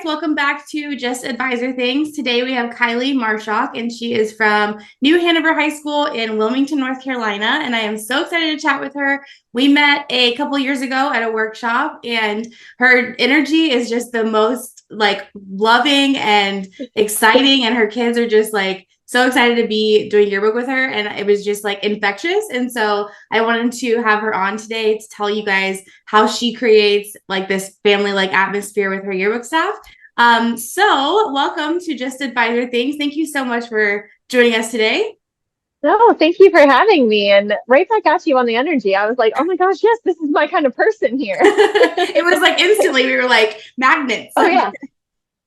guys, welcome back to Just Advisor Things. Today we have Kylee Maarschalk, and she is from New Hanover High School in Wilmington, North Carolina. And I am so excited to chat with her. We met a couple years ago at a workshop, and her energy is just the most loving and exciting. And her kids are just so excited to be doing yearbook with her, and it was just infectious. And so I wanted to have her on today to tell you guys how she creates this family atmosphere with her yearbook staff. So welcome to Just Advisor Things. Thank you so much for joining us today. No, thank you for having me. And right back at you on the energy. I was like, oh my gosh, yes, this is my kind of person here. It was instantly, we were like magnets. Oh yeah,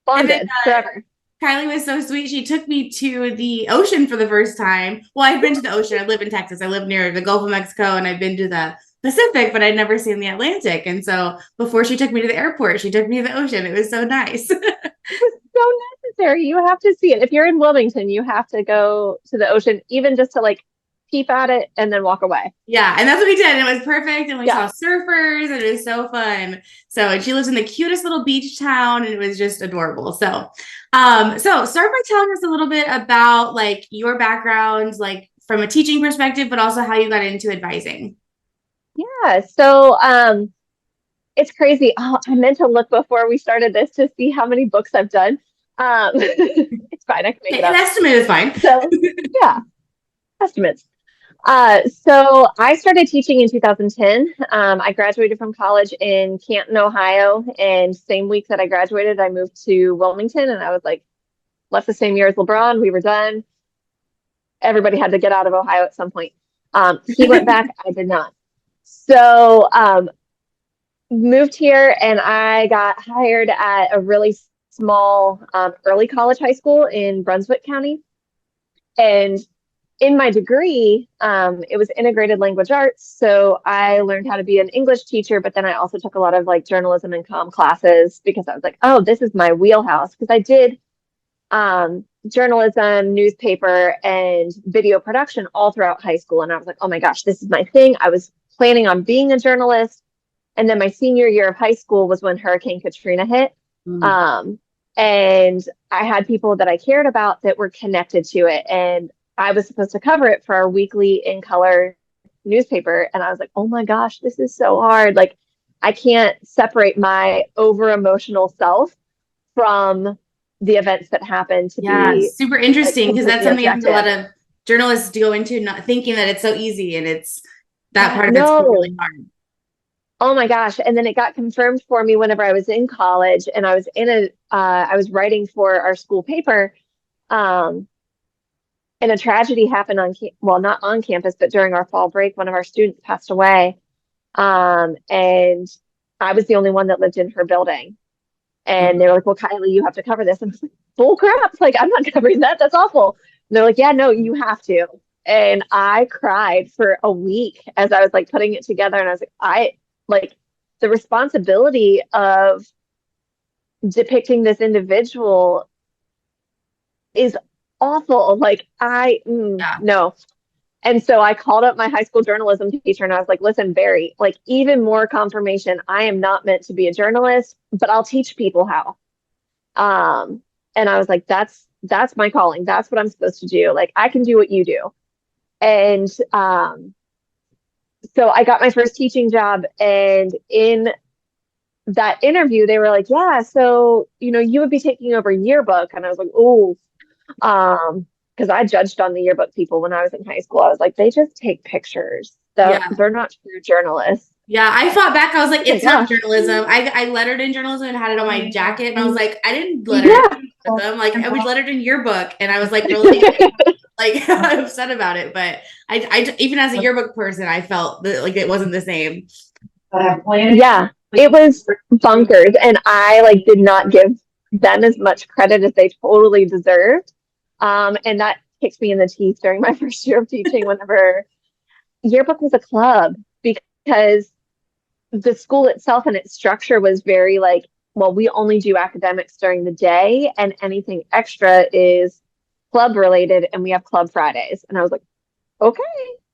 And then bonded forever. Kylee was so sweet. She took me to the ocean for the first time. Well, I've been to the ocean. I live in Texas. I live near the Gulf of Mexico, and I've been to the Pacific, but I'd never seen the Atlantic. And so before she took me to the airport, she took me to the ocean. It was so nice. It was so necessary. You have to see it. If you're in Wilmington, you have to go to the ocean, even just to peep at it and then walk away. Yeah, and that's what we did. And it was perfect. And we Yeah. saw surfers, and it was so fun. So, and she lives in the cutest little beach town, and it was just adorable. So start by telling us a little bit about your background, from a teaching perspective, but also how you got into advising. Yeah. So it's crazy. Oh, I meant to look before we started this to see how many books I've done. It's fine. I can make it up. An estimate is fine. So yeah, estimates. So I started teaching in 2010. I graduated from college in Canton, Ohio, and same week that I graduated, I moved to Wilmington, and I was left the same year as LeBron. We were done. Everybody had to get out of Ohio at some point. He went back. I did not. So moved here, and I got hired at a really small early college high school in Brunswick County. And in my degree, it was integrated language arts. So I learned how to be an English teacher, but then I also took a lot of journalism and comm classes because I was like, oh, this is my wheelhouse. Because I did journalism, newspaper, and video production all throughout high school. And I was like, oh my gosh, this is my thing. I was planning on being a journalist. And then my senior year of high school was when Hurricane Katrina hit. And I had people that I cared about that were connected to it. And I was supposed to cover it for our weekly in color newspaper. And I was like, oh my gosh, this is so hard. I can't separate my over emotional self from the events that happen to be super interesting, because that's something I think a lot objective. of journalists go into, not thinking that it's so easy, and it's that part of it's No. really hard. Oh my gosh. And then it got confirmed for me whenever I was in college, and I was I was writing for our school paper. And a tragedy happened not on campus, but during our fall break, one of our students passed away. And I was the only one that lived in her building. And they were like, well, Kylee, you have to cover this. And I was like, bull crap. I'm not covering that. That's awful. And they're like, yeah, no, you have to. And I cried for a week as I was putting it together. And I was the responsibility of depicting this individual is awful. No. And so I called up my high school journalism teacher, and I was like, listen, Barry, even more confirmation, I am not meant to be a journalist, but I'll teach people how. And I was like, that's my calling. That's what I'm supposed to do. I can do what you do. And so I got my first teaching job, and in that interview, they were like, yeah, so, you would be taking over yearbook. And I was like, oh, because I judged on the yearbook people when I was in high school. I was like, they just take pictures. They're not true journalists. Yeah, I fought back. I was like, it's not journalism. I lettered in journalism and had it on my jacket. And I was like, I didn't letter in them. I was lettered in yearbook. And I was really upset about it. But I even as a yearbook person, I felt that it wasn't the same. Yeah, it was bonkers. And I did not give them as much credit as they totally deserved. And that kicked me in the teeth during my first year of teaching whenever yearbook was a club, because the school itself and its structure was very well, we only do academics during the day, and anything extra is club related, and we have club Fridays. And I was like, okay,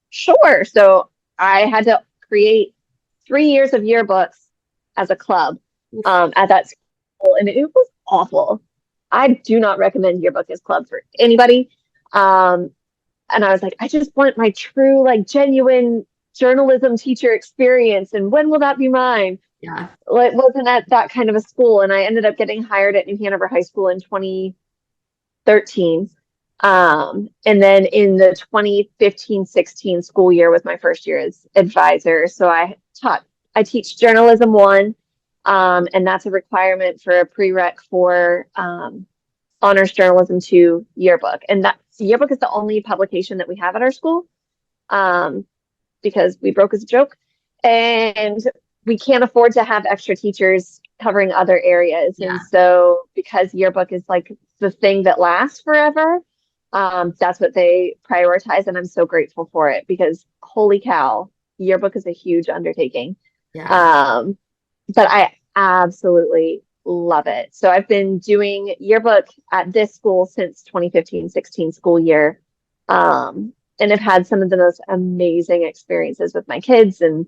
sure. So I had to create 3 years of yearbooks as a club at that school, and it was awful. I do not recommend Yearbook as club for anybody. And I was like, I just want my true, like, genuine journalism teacher experience. And when will that be mine? Yeah. Well, it wasn't at that kind of a school. And I ended up getting hired at New Hanover High School in 2013. And then in the 2015-16 school year was my first year as advisor. So I teach journalism 1, and that's a requirement for a prereq for honors journalism 2 yearbook. And that yearbook is the only publication that we have at our school, because we broke as a joke, and we can't afford to have extra teachers covering other areas. Yeah. And so because yearbook is like the thing that lasts forever, that's what they prioritize. And I'm so grateful for it, because holy cow, yearbook is a huge undertaking. Yeah. But I absolutely love it. So I've been doing yearbook at this school since 2015-16 school year. And I've had some of the most amazing experiences with my kids. And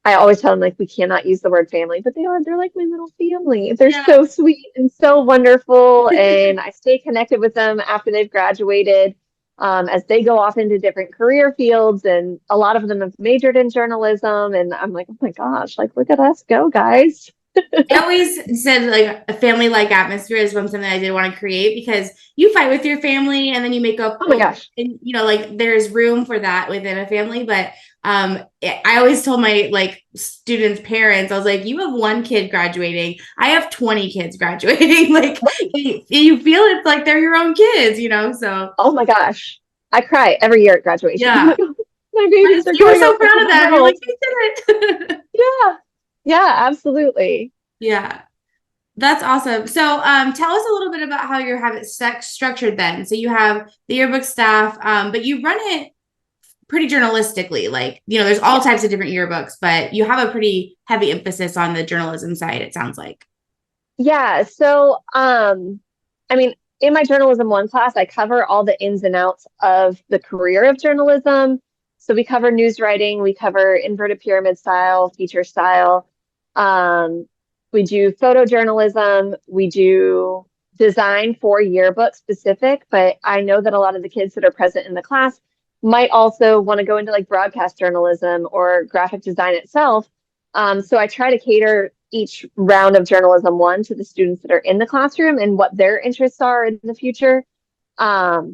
I always tell them, like, we cannot use the word family, but they're like my little family. They're so sweet and so wonderful. And I stay connected with them after they've graduated, as they go off into different career fields. And a lot of them have majored in journalism. And I'm like, oh my gosh, like, look at us go, guys. I always said, like, a family-like atmosphere is something that I did want to create, because you fight with your family and then you make up. Oh my gosh. And, like, there's room for that within a family. But I always told my, like, students' parents, I was like, you have 1 kid graduating. I have 20 kids graduating. Like, you feel it's like they're your own kids, so. Oh my gosh. I cry every year at graduation. Yeah. My babies are you were going so off proud of the them. You're world. like, they did it. Yeah. Yeah, absolutely. Yeah. That's awesome. So tell us a little bit about how you have it structured then. So you have the yearbook staff, but you run it pretty journalistically. Like, there's all types of different yearbooks, but you have a pretty heavy emphasis on the journalism side, it sounds like. Yeah. So, I mean, in my journalism 1 class, I cover all the ins and outs of the career of journalism. So we cover news writing, we cover inverted pyramid style, feature style. We do photojournalism, we do design for yearbook specific, but I know that a lot of the kids that are present in the class might also want to go into like broadcast journalism or graphic design itself. So I try to cater each round of journalism 1 to the students that are in the classroom and what their interests are in the future. But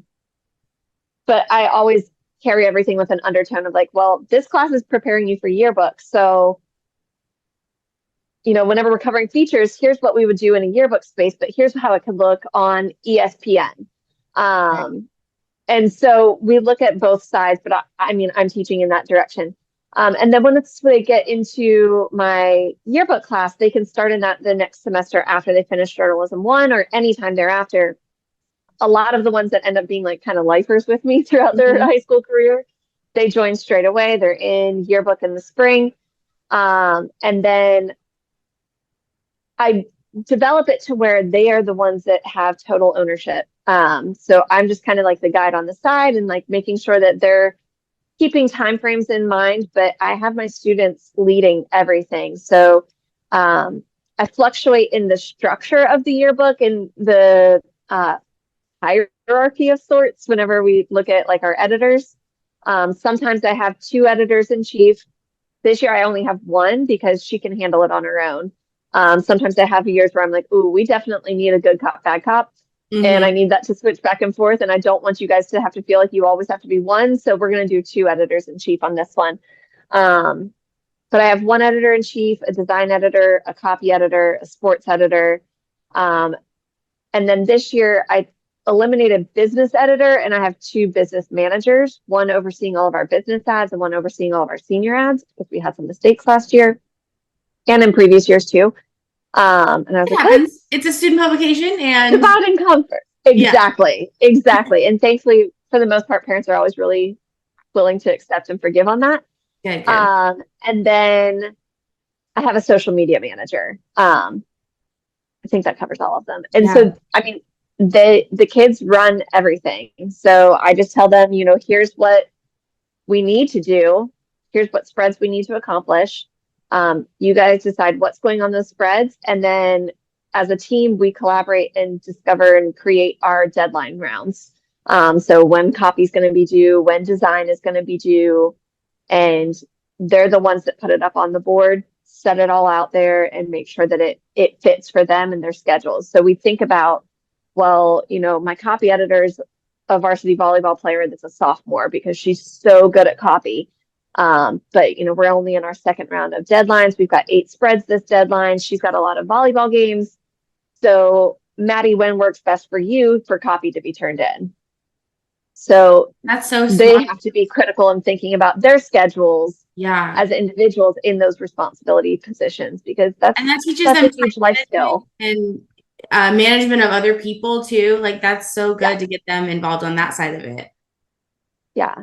I always carry everything with an undertone of like, well, this class is preparing you for yearbook. So whenever we're covering features, here's what we would do in a yearbook space, but here's how it could look on ESPN. And so we look at both sides, but I mean, I'm teaching in that direction. And then when they get into my yearbook class, they can start in that the next semester after they finish journalism 1 or anytime thereafter. A lot of the ones that end up being like kind of lifers with me throughout their high school career, they join straight away. They're in yearbook in the spring. And then I develop it to where they are the ones that have total ownership. So I'm just kind of like the guide on the side and like making sure that they're keeping timeframes in mind, but I have my students leading everything. So I fluctuate in the structure of the yearbook and the hierarchy of sorts whenever we look at like our editors. Sometimes I have 2 editors in chief. This year I only have 1 because she can handle it on her own. Sometimes I have years where I'm like, ooh, we definitely need a good cop, bad cop. And I need that to switch back and forth. And I don't want you guys to have to feel like you always have to be 1. So we're going to do 2 editors in chief on this one. But I have 1 editor in chief, a design editor, a copy editor, a sports editor. And then this year I eliminated business editor and I have 2 business managers, 1 overseeing all of our business ads and 1 overseeing all of our senior ads because we had some mistakes last year and in previous years too. And I was like, happens. It's a student publication and divide and comfort. Exactly. And thankfully, for the most part, parents are always really willing to accept and forgive on that. Good. And then I have a social media manager. I think that covers all of them. And so, I mean, the kids run everything. So I just tell them, here's what we need to do. Here's what spreads we need to accomplish. You guys decide what's going on those spreads, and then as a team, we collaborate and discover and create our deadline rounds. So when copy is going to be due, when design is going to be due, and they're the ones that put it up on the board, set it all out there, and make sure that it fits for them and their schedules. So we think about, well, my copy editor is a varsity volleyball player that's a sophomore because she's so good at copy. But we're only in our second round of deadlines. We've got 8 spreads this deadline. She's got a lot of volleyball games. So Maddie, when works best for you for copy to be turned in? So that's so they smart. have to be critical in thinking about their schedules as individuals in those responsibility positions, because that teaches that's them a huge life skill and management of other people too. Like that's so good to get them involved on that side of it. Yeah.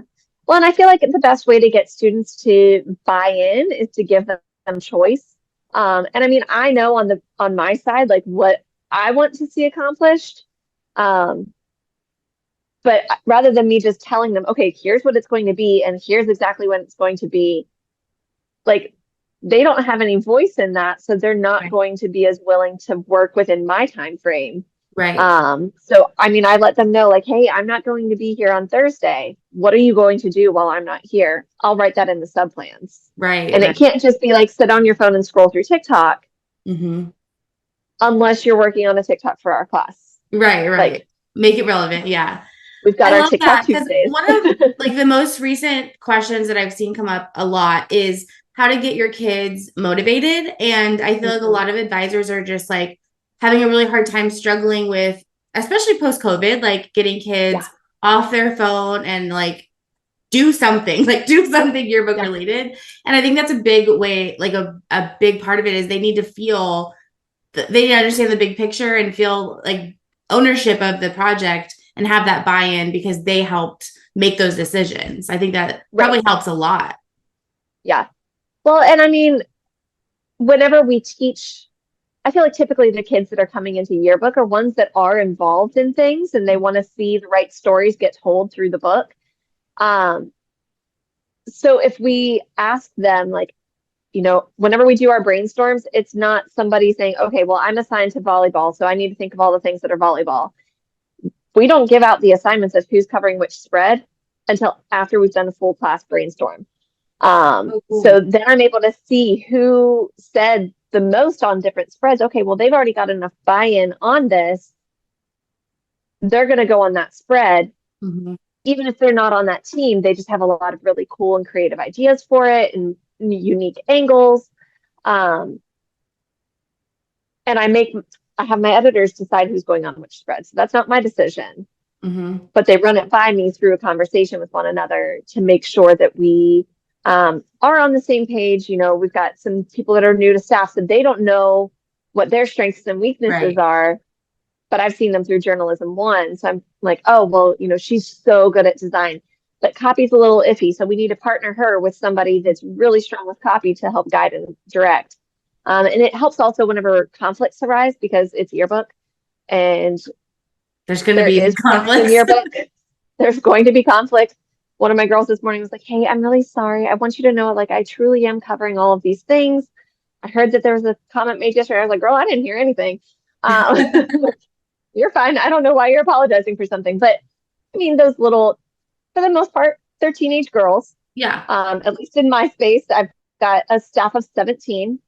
Well, and I feel like the best way to get students to buy in is to give them choice. And I mean, I know on my side, like what I want to see accomplished. But rather than me just telling them, okay, here's what it's going to be, and here's exactly when it's going to be, like they don't have any voice in that, so they're not going to be as willing to work within my time frame. Right. So I mean, I let them know, like, hey, I'm not going to be here on Thursday. What are you going to do while I'm not here? I'll write that in the sub plans. Right. And it can't just be like sit on your phone and scroll through TikTok, unless you're working on a TikTok for our class. Right. Like, make it relevant. Yeah. We've got our TikTok Tuesdays. One of like the most recent questions that I've seen come up a lot is how to get your kids motivated. And I feel like a lot of advisors are just like having a really hard time struggling with, especially post-COVID, like getting kids off their phone and like do something yearbook related. And I think that's a big way, like a big part of it is they need to feel, they need to understand the big picture and feel like ownership of the project and have that buy-in because they helped make those decisions. I think that probably helps a lot. Yeah. Well, and I mean, whenever we teach, I feel like typically the kids that are coming into yearbook are ones that are involved in things and they want to see the right stories get told through the book. So if we ask them, like, whenever we do our brainstorms, it's not somebody saying, okay, well, I'm assigned to volleyball, so I need to think of all the things that are volleyball. We don't give out the assignments of who's covering which spread until after we've done a full class brainstorm. So then I'm able to see who said the most on different spreads. Okay, well, they've already got enough buy-in on this. They're going to go on that spread. Even if they're not on that team, they just have a lot of really cool and creative ideas for it and unique angles. And I have my editors decide who's going on which spread. So that's not my decision. But they run it by me through a conversation with one another to make sure that we are on the same page. We've got some people that are new to staff, so they don't know what their strengths and weaknesses are. But I've seen them through Journalism 1. So I'm like, oh, well, she's so good at design. But copy's a little iffy. So we need to partner her with somebody that's really strong with copy to help guide and direct. And it helps also whenever conflicts arise because it's yearbook and there's going to be conflicts in yearbook. There's going to be conflict. One of my girls this morning was like, hey, I'm really sorry. I want you to know, like, I truly am covering all of these things. I heard that there was a comment made yesterday. I was like, girl, I didn't hear anything. You're fine. I don't know why you're apologizing for something. But I mean, those little, for the most part, they're teenage girls. Yeah. At least in my space, I've got a staff of 17.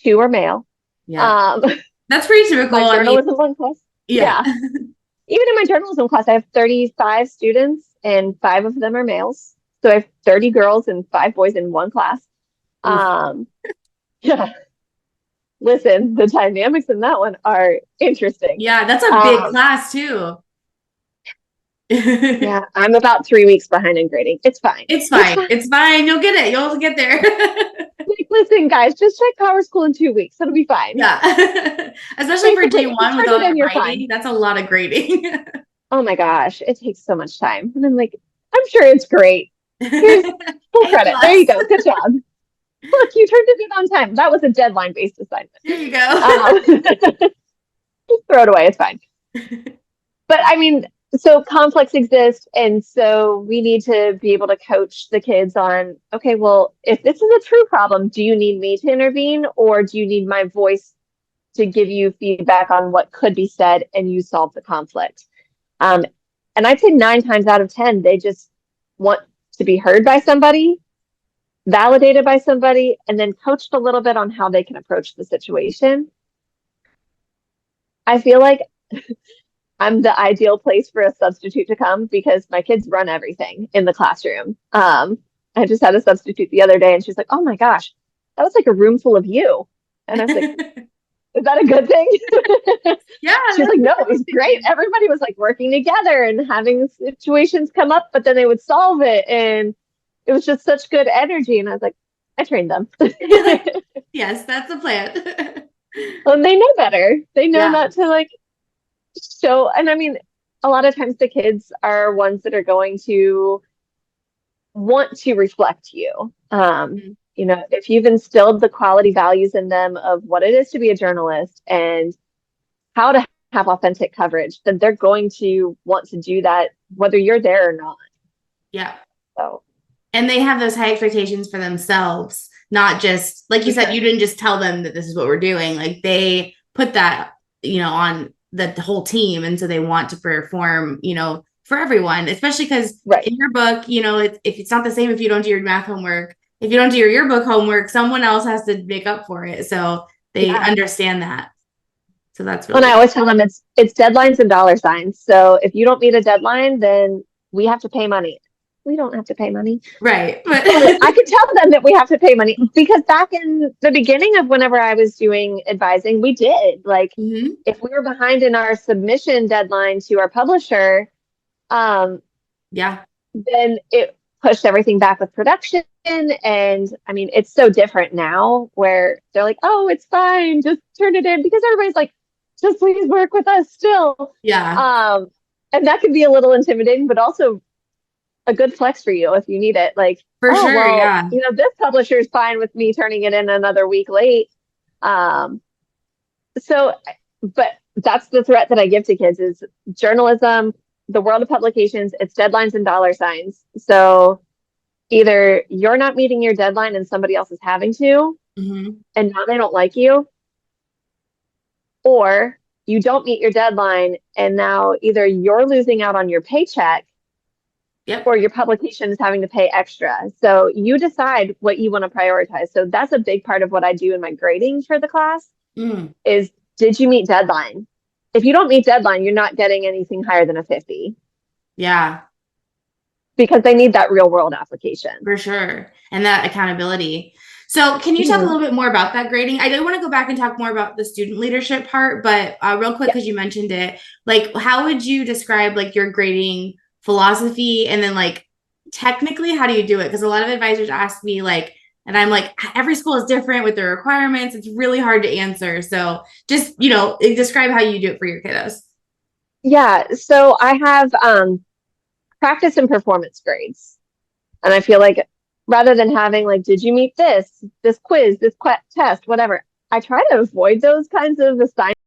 2 are male. Yeah. That's pretty typical. My journalism one class. Yeah. Even in my journalism class, I have 35 students and 5 of them are males. So I have 30 girls and 5 boys in one class. Yeah. Listen, the dynamics in that one are interesting. Yeah, that's a big class too. Yeah, I'm about 3 weeks behind in grading. It's fine. It's fine. You'll get it. You'll get there. Like, listen, guys, just check Power School in 2 weeks. It'll be fine. Yeah. Especially for day one with all the writing. That's a lot of grading. Oh my gosh, it takes so much time. And I'm like, I'm sure it's great. Here's full credit. There you go. Good job. Look, you turned it in on time. That was a deadline-based assignment. There you go. Just throw it away. It's fine. But I mean, so conflicts exist. And so we need to be able to coach the kids on, okay, well, if this is a true problem, do you need me to intervene or do you need my voice to give you feedback on what could be said and you solve the conflict. Um, and I'd say 9 times out of 10, they just want to be heard by somebody, validated by somebody, and then coached a little bit on how they can approach the situation. I feel like I'm the ideal place for a substitute to come because my kids run everything in the classroom. I just had a substitute the other day and she's like, "Oh my gosh, that was like a room full of you." And I was like, "Is that a good thing?" Yeah, She was that's like, "No, a it was good great. thing. Everybody was like working together and having situations come up, but then they would solve it. And it was just such good energy." And I was like, I trained them. Yes, that's the plan. And they know better. They know Yeah. not to like show. And I mean, a lot of times the kids are ones that are going to want to reflect you. If you've instilled the quality values in them of what it is to be a journalist and how to have authentic coverage, then they're going to want to do that whether you're there or not. Yeah. So And they have those high expectations for themselves, not just like you for said, sure. you didn't just tell them that this is what we're doing. Like they put that, on the whole team. And so they want to perform, for everyone, especially because Right. in your book, if it's not the same if you don't do your math homework, if you don't do your yearbook homework, someone else has to make up for it. So they Yeah. understand that. So that's And really I good. always tell them it's deadlines and dollar signs. So if you don't meet a deadline, then we have to pay money. We don't have to pay money. Right. But But I could tell them that we have to pay money because back in the beginning of whenever I was doing advising, we did. Like Mhm. if we were behind in our submission deadline to our publisher, um, Yeah, then it pushed everything back with production. And I mean, it's so different now where they're like, "Oh, it's fine, just turn it in," because everybody's like, "Just please work with us still." yeah, Um, and that can be a little intimidating, but also a good flex for you if you need it. Like, for "Oh, sure. well, Yeah. this publisher is fine with me turning it in another week late." Um, so, but that's the threat that I give to kids is journalism, the world of publications, it's deadlines and dollar signs. So either you're not meeting your deadline and somebody else is having to, Hmm. and now they don't like you, or you don't meet your deadline and now either you're losing out on your paycheck Yep. or your publication is having to pay extra. So you decide what you want to prioritize. So that's a big part of what I do in my grading for the class Mm. is did you meet deadline? If you don't meet deadline, you're not getting anything higher than a 50 Yeah, because they need that real world application. for sure. And that accountability. So, can you talk a Mhm. little bit more about that grading? I do want to go back and talk more about the student leadership part, but real quick, Yeah. because you mentioned it, like, how would you describe like your grading philosophy? And then, like, technically, how do you do it? Because a lot of advisors ask me, like, and I'm like, every school is different with their requirements. It's really hard to answer. So, just, describe how you do it for your kiddos. Yeah. So I have practice and performance grades. And I feel like rather than having like, did you meet this quiz, this test, whatever, I try to avoid those kinds of assignments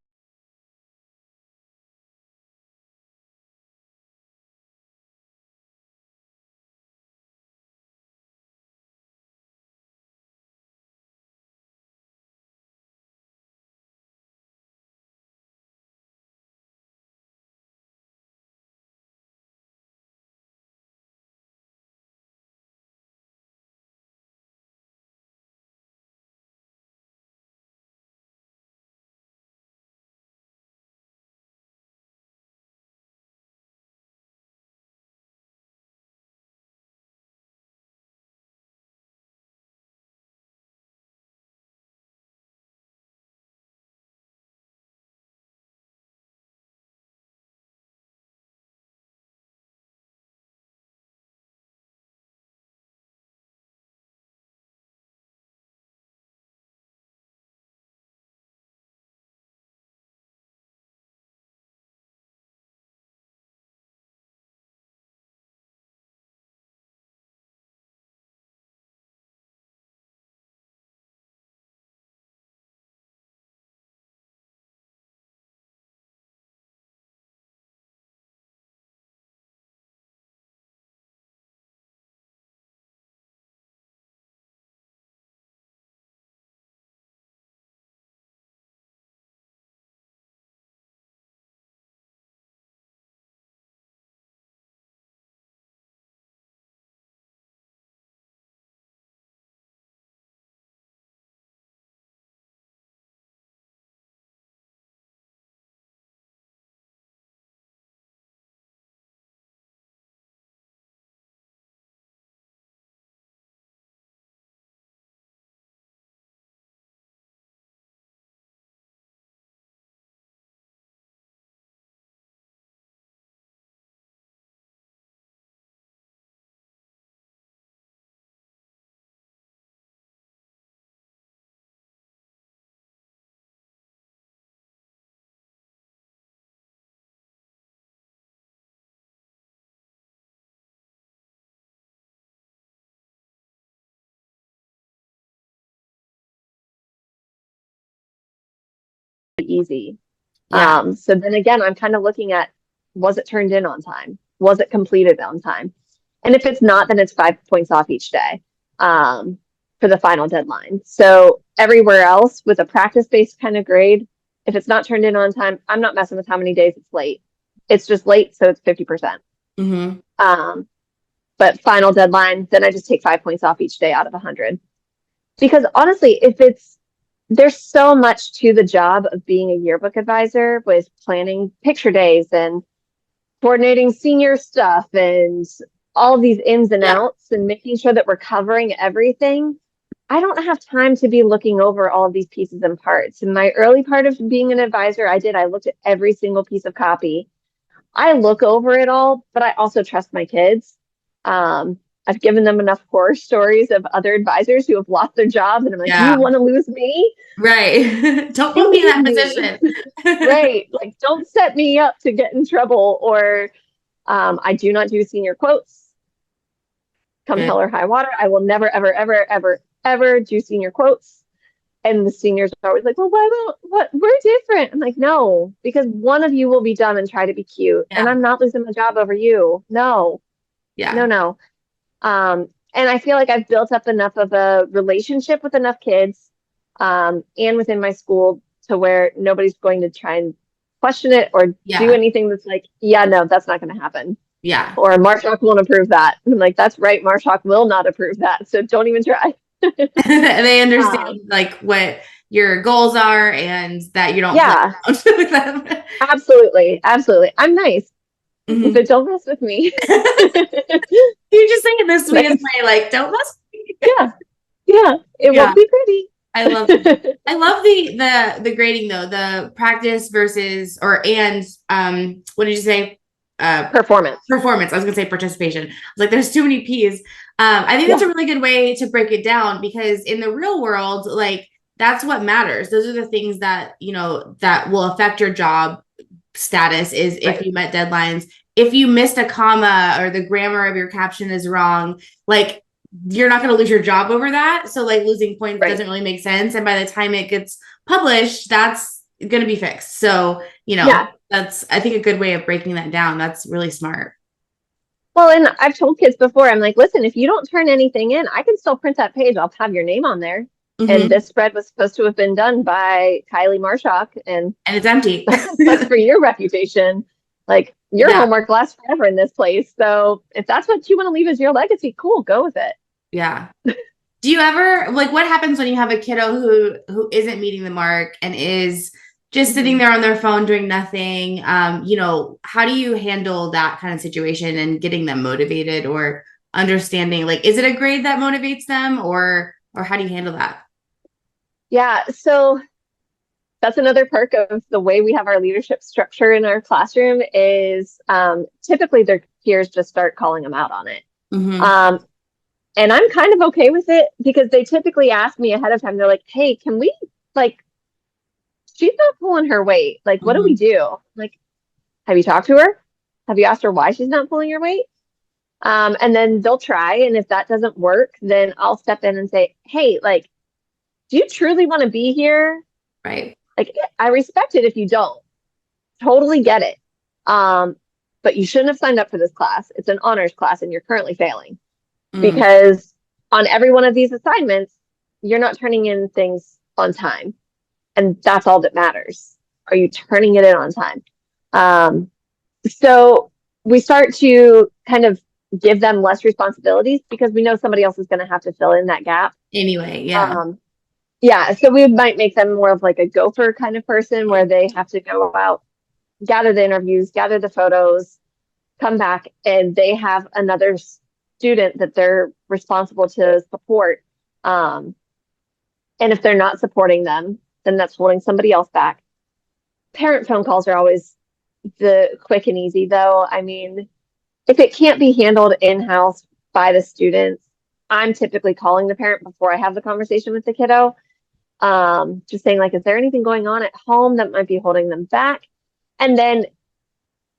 easy. Yeah. So then again, I'm kind of looking at, was it turned in on time? Was it completed on time? And if it's not, then it's 5 points off each day for the final deadline. So everywhere else with a practice-based kind of grade, if it's not turned in on time, I'm not messing with how many days it's late. It's just late, so it's 50%. Mm-hmm. But final deadline, then I just take 5 points off each day out of 100. Because honestly, there's so much to the job of being a yearbook advisor with planning picture days and coordinating senior stuff and all of these ins and Yeah. outs and making sure that we're covering everything. I don't have time to be looking over all of these pieces and parts. In my early part of being an advisor, I looked at every single piece of copy. I look over it all, but I also trust my kids. I've given them enough horror stories of other advisors who have lost their jobs, and I'm like, Yeah. you want to lose me? Right. Don't put Don't me in leave that me. position. Right. Like, don't set me up to get in trouble. Or I do not do senior quotes. Come Good. hell or high water, I will never, ever, ever, ever, ever do senior quotes. And the seniors are always like, well, why won't, what, we're different. I'm like, no, because one of you will be dumb and try to be cute. And Yeah. I'm not losing my job over you. No, no, Yeah. no. And I feel like I've built up enough of a relationship with enough kids, and within my school to where nobody's going to try and question it or do Yeah. anything that's like, yeah, no, that's not going to happen. Yeah. Or Maarschalk won't approve that. And I'm like, that's right. Maarschalk will not approve that. So don't even try. They understand Um, like what your goals are and that you don't play yeah, around with them. absolutely. Absolutely. I'm nice, Mhm. but don't mess with me. You just say it in the sweetest Like, way, like, don't mess with me. yeah, yeah, it Yeah. won't be pretty. I love I love the grading though, the practice versus or and what did you say? Performance. Performance. I was gonna say participation. I was like, there's too many P's. I think that's Yeah, a really good way to break it down because in the real world, like that's what matters. Those are the things that, that will affect your job status is if right, you met deadlines. If you missed a comma or the grammar of your caption is wrong, like you're not going to lose your job over that. So like losing points right. doesn't really make sense. And by the time it gets published, that's going to be fixed. So, Yeah. that's, I think, a good way of breaking that down. That's really smart. Well, and I've told kids before, I'm like, listen, if you don't turn anything in, I can still print that page. I'll have your name on there. And Mm-hmm. this spread was supposed to have been done by Kylee Maarschalk, and And it's empty. but for your reputation, like your Yeah. homework lasts forever in this place. So if that's what you want to leave as your legacy, cool, go with it. Yeah. Do you ever like what happens when you have a kiddo who isn't meeting the mark and is just sitting there on their phone doing nothing? How do you handle that kind of situation and getting them motivated or understanding like is it a grade that motivates them or how do you handle that? Yeah, so that's another perk of the way we have our leadership structure in our classroom is typically their peers just start calling them out on it. Mm-hmm. Um, and I'm kind of okay with it because they typically ask me ahead of time. They're like, hey, can we, like, she's not pulling her weight. Like, what do we Mm-hmm. do? Like, have you talked to her? Have you asked her why she's not pulling her weight? And then they'll try. And if that doesn't work, then I'll step in and say, hey, like, do you truly want to be here? Right. Like, I respect it if you don't. Totally get it. But you shouldn't have signed up for this class. It's an honors class and you're currently failing Mm. because on every one of these assignments, you're not turning in things on time. And that's all that matters. Are you turning it in on time? So we start to kind of give them less responsibilities because we know somebody else is going to have to fill in that gap. Anyway, yeah. Um, yeah, so we might make them more of like a gopher kind of person where they have to go out, gather the interviews, gather the photos, come back, and they have another student that they're responsible to support. And if they're not supporting them, then that's holding somebody else back. Parent phone calls are always the quick and easy, though. I mean, if it can't be handled in-house by the students, I'm typically calling the parent before I have the conversation with the kiddo. Just saying, like, is there anything going on at home that might be holding them back? And then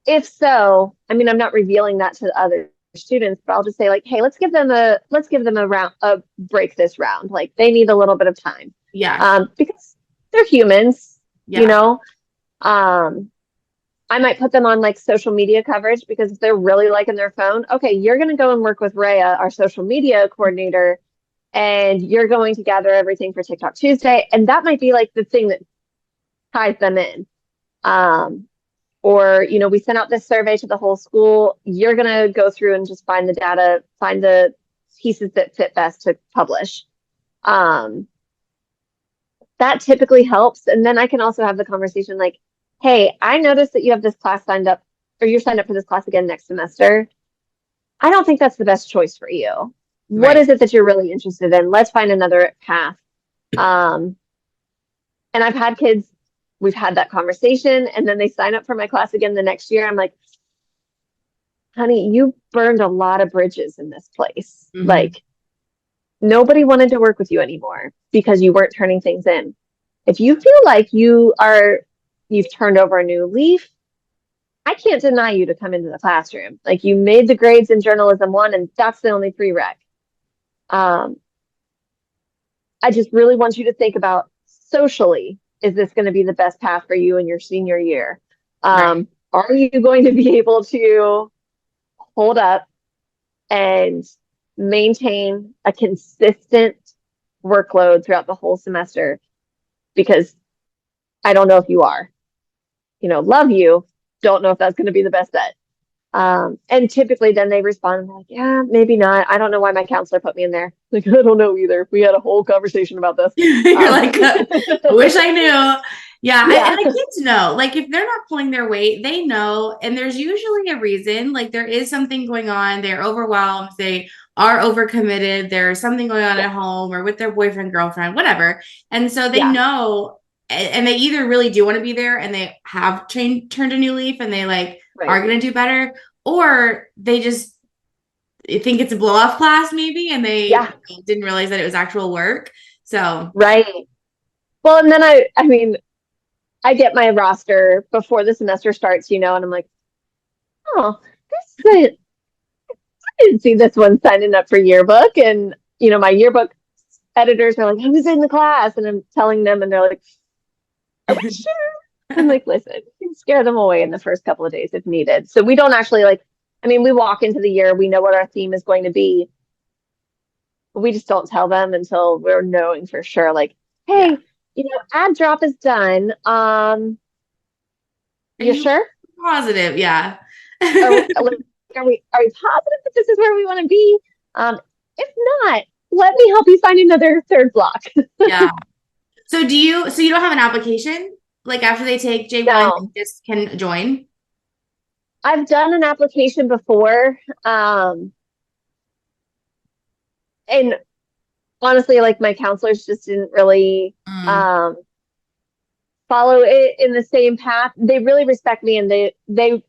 if so, I mean, I'm not revealing that to the other students, but I'll just say like, hey, let's give them a break this round. Like they need a little bit of time. Yeah. Because they're humans. you Yeah. know? Um, I might put them on like social media coverage because if they're really liking their phone, okay, you're going to go and work with Rhea, our social media coordinator, and you're going to gather everything for TikTok Tuesday. And that might be like the thing that ties them in. Um, or, we sent out this survey to the whole school. You're going to go through and just find the data, find the pieces that fit best to publish. Um, that typically helps. And then I can also have the conversation like, hey, I noticed that you have this class signed up, or you're signed up for this class again next semester. I don't think that's the best choice for you. What Right. is it that you're really interested in? Let's find another path. Um, and I've had kids, we've had that conversation, and then they sign up for my class again the next year. I'm like, honey, you burned a lot of bridges in this place. Hmm. Like, nobody wanted to work with you anymore because you weren't turning things in. If you feel like you've turned over a new leaf, I can't deny you to come into the classroom. Like you made the grades in journalism one, and that's the only prereq. Um, I just really want you to think about socially, is this going to be the best path for you in your senior year? Right. Are you going to be able to hold up and maintain a consistent workload throughout the whole semester? Because I don't know if you are. Love you. Don't know if that's going to be the best bet. And typically then they respond like, yeah, maybe not. I don't know why my counselor put me in there. Like, I don't know either. We had a whole conversation about this. You're like, I wish I knew. Yeah. And Yeah, the kids know, like, if they're not pulling their weight, they know. And there's usually a reason. Like, there is something going on. They're overwhelmed. They are overcommitted. There's something going on yeah, at home or with their boyfriend, girlfriend, whatever. And so they yeah, know, and they either really do want to be there and they have turned a new leaf and they like right, are going to do better, or they just think it's a blow off class, maybe, and they yeah, didn't realize that it was actual work. So, right. Well, and then I mean, I get my roster before the semester starts, and I'm like, oh, this I didn't see this one signing up for yearbook. And, my yearbook editors are like, who's in the class? And I'm telling them, and they're like, are we sure? I'm like, listen, you can scare them away in the first couple of days if needed. So we don't actually we walk into the year, we know what our theme is going to be. We just don't tell them until we're knowing for sure, like, yeah. hey, ad drop is done. Are You you sure? positive? Yeah. Are we positive that this is where we want to be? Um, if not, let me help you find another third block. Yeah. So you don't have an application? Like after they take J1, No, they just can join? I've done an application before. And honestly, like my counselors just didn't really Mm, um, follow it in the same path. They really respect me, and they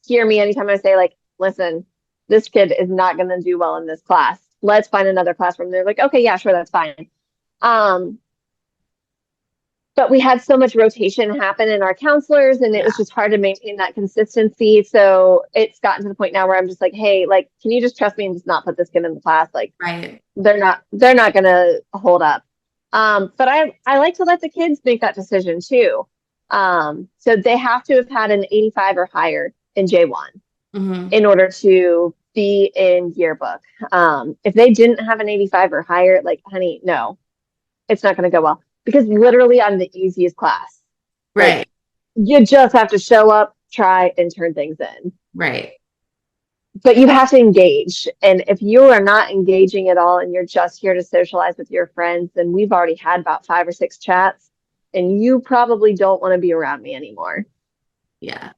hear me anytime I say like, listen, this kid is not going to do well in this class. Let's find another classroom. They're like, okay, yeah, sure, that's fine. Um, but we had so much rotation happen in our counselors, and it was yeah. just hard to maintain that consistency. So it's gotten to the point now where I'm just like, hey, like, can you just trust me and just not put this kid in the class? Like, Right. they're not gonna hold up. But I like to let the kids make that decision too. So they have to have had an 85 or higher in J1 Hmm. in order to be in yearbook. If they didn't have an 85 or higher, like, honey, no, it's not going to go well because literally I'm the easiest class. Like, Right. you just have to show up, try, and turn things in. Right. But you have to engage. And if you are not engaging at all and you're just here to socialize with your friends, then we've already had about 5 or 6 chats, and you probably don't want to be around me anymore. Yeah.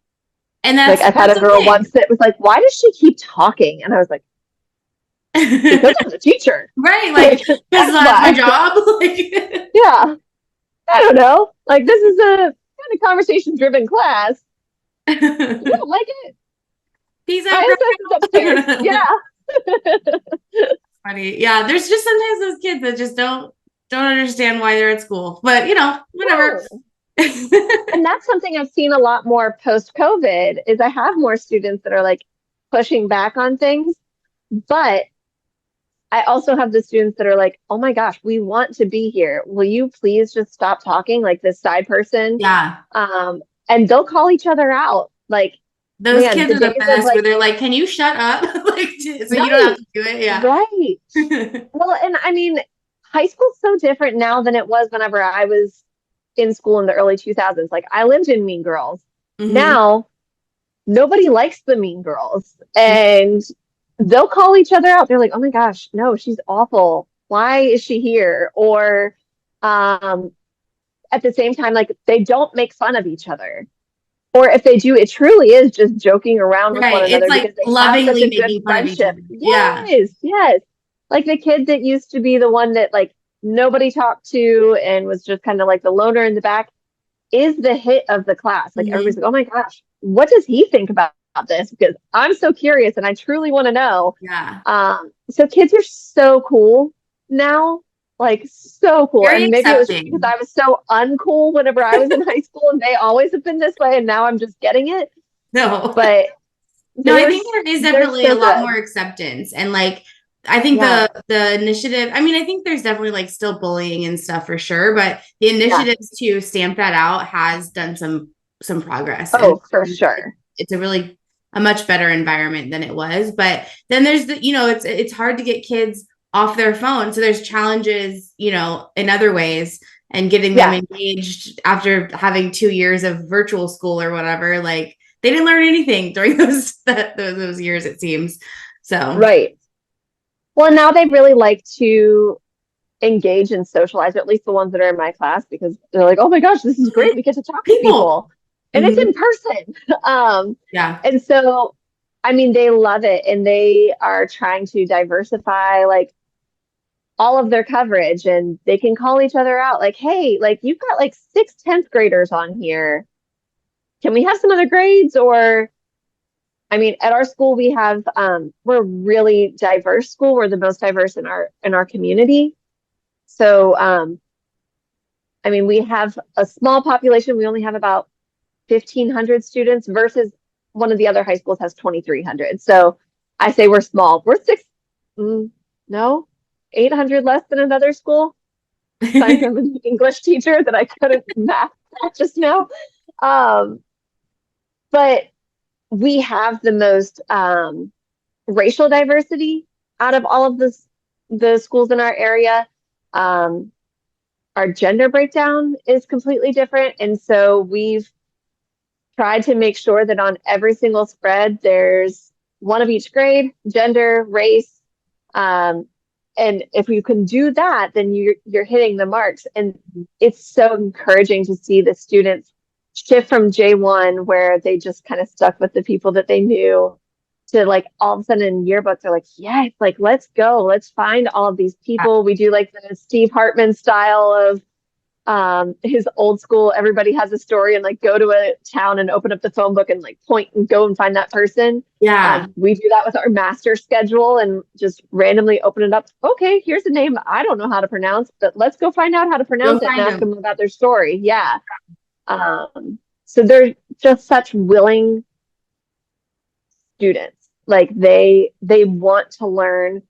And Like, I've had that's a girl okay. once that was like, why does she keep talking? And I was like, because I'm the teacher. Right. Like, Like, because that's that's my why. job. Like, Yeah. I don't know. Like, this is a kind of conversation driven class. You don't like it? peace My out, SS is upstairs. girl. Yeah. Funny. Yeah. There's just sometimes those kids that just don't understand why they're at school. But whatever. No. And that's something I've seen a lot more post COVID is I have more students that are like pushing back on things, but I also have the students that are like, oh my gosh, we want to be here. Will you please just stop talking like this side person? Yeah. Um, and they'll call each other out. Like, Those man, kids the are the days of best where like, they're like, can you shut up? Like, so you don't have right, to do it. Yeah. right. Well, and I mean, high school's so different now than it was whenever I was in school in the early 2000s. Like, I lived in Mean Girls. Hmm. Now, nobody likes the Mean Girls. And they'll call each other out. They're like, oh my gosh, no, she's awful. Why is she here? Or um, at the same time, like they don't make fun of each other. Or if they do, it truly is just joking around with one Right. It's another like because they have such lovingly a good making fun of each friendship. other. Yeah. Yes, yes. Like the kid that used to be the one that like nobody talked to and was just kind of like the loner in the back is the hit of the class. Like everybody's Hmm. like, oh my gosh, what does he think about this? Because I'm so curious and I truly want to know. Yeah. So kids are so cool now, like so cool. Very And maybe it was just because accepting. I was so uncool whenever I was in high school and they always have been this way and now I'm just getting it. No. But No, I they're think there is they're definitely a so lot good. more acceptance and like I think Yeah. the initiative, I mean, I think there's definitely like still bullying and stuff for sure, but the Yeah. initiatives to stamp that out has done some progress and Oh, for sure. it's a really a much better environment than it was. But then there's the, it's hard to get kids off their phone. So there's challenges, in other ways and getting them Yeah. engaged after having 2 years of virtual school or whatever. Like they didn't learn anything during those years, it seems. So Right. Well, now they really like to engage and socialize, or at least the ones that are in my class, because they're like, oh my gosh, this is mhm. great. We get to talk to People. people. And it's in Mhm. person. Yeah. And so I mean, they love it and they are trying to diversify like all of their coverage and they can call each other out like, hey, like you've got like 6 10th graders on here. Can we have some other grades? Or I mean, at our school we have we're a really diverse school. We're the most diverse in our community. So I mean, we have a small population. We only have about 1,500 students versus one of the other high schools has 2,300. So I say we're small. We're six, no, 800 less than another school. Sign from an English teacher that I couldn't math that just now. Um, but we have the most racial diversity out of all of the schools in our area. Um, our gender breakdown is completely different. And so we've tried to make sure that on every single spread, there's one of each grade, gender, race. Um, and if you can do that, then you're hitting the marks. And it's so encouraging to see the students shift from J1, where they just kind of stuck with the people that they knew, to like all of a sudden in yearbooks, they're like, yes, like let's go, let's find all of these people. We do like the Steve Hartman style of his old school, everybody has a story, and like go to a town and open up the phone book and like point and go and find that person. Yeah. We do that with our master schedule and just randomly open it up. Okay, here's a name I don't know how to pronounce, but let's go find out how to Go pronounce it and find ask them. them about their story. Yeah. So they're just such willing students. Like they want to learn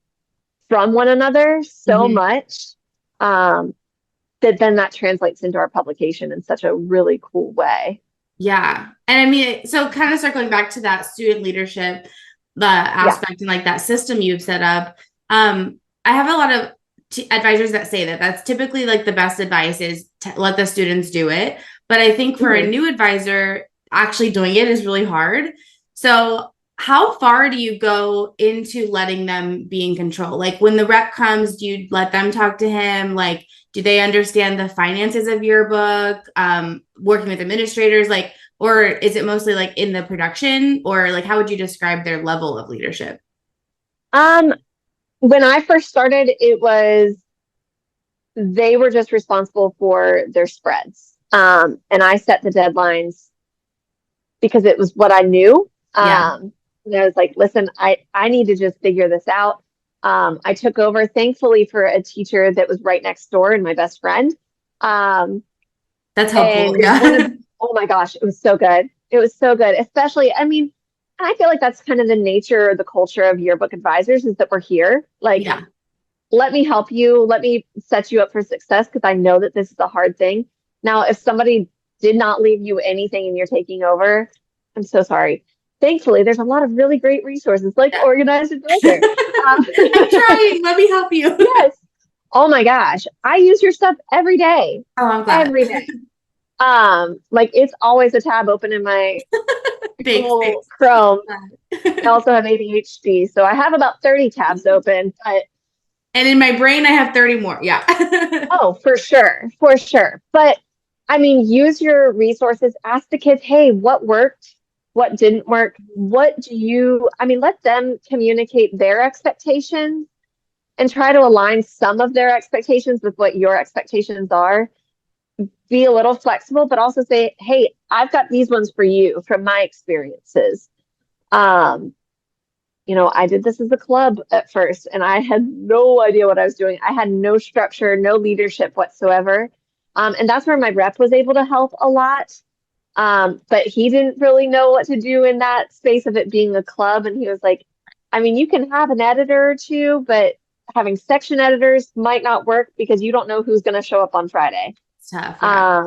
from one another so Mhm. much. That then that translates into our publication in such a really cool way. Yeah. And I mean, so kind of circling back to that student leadership, the Yeah. aspect and like that system you've set up. I have a lot of advisors that say that that's typically like the best advice is to let the students do it. But I think for a Mhm. new advisor, actually doing it is really hard. So how far do you go into letting them be in control? Like when the rep comes, do you let them talk to him? Like, do they understand the finances of your book? Working with administrators, like, or is it mostly like in the production, or like how would you describe their level of leadership? Um, when I first started, it was they were just responsible for their spreads. And I set the deadlines because it was what I knew. Yeah, And I was like, listen, I need to just figure this out. I took over, thankfully, for a teacher that was right next door and my best friend. Um, that's helpful. and it was one of, Yeah. oh my gosh, it was so good. It was so good, especially, I mean, I feel like that's kind of the nature or the culture of yearbook advisors is that we're here. Like Yeah. let me help you. Let me set you up for success because I know that this is a hard thing. Now, if somebody did not leave you anything and you're taking over, I'm so sorry. Thankfully, there's a lot of really great resources like Yeah. Organized Advisor. I'm trying. Let me help you. Yes. Oh my gosh. I use your stuff every day. Oh, I'm glad. Every day. Like it's always a tab open in my Thanks. Google Thanks. Chrome. I also have ADHD, so I have about 30 tabs open, but And in my brain, I have 30 more. Yeah. oh, for sure, for sure. But I mean, use your resources. Ask the kids, hey, what worked? What didn't work? What do you, I mean, let them communicate their expectations and try to align some of their expectations with what your expectations are. Be a little flexible, but also say, hey, I've got these ones for you from my experiences. Um, I did this as a club at first, and I had no idea what I was doing. I had no structure, no leadership whatsoever. And that's where my rep was able to help a lot. But he didn't really know what to do in that space of it being a club. And he was like, I mean, you can have an editor or two, but having section editors might not work because you don't know who's going to show up on Friday. It's tough. Yeah.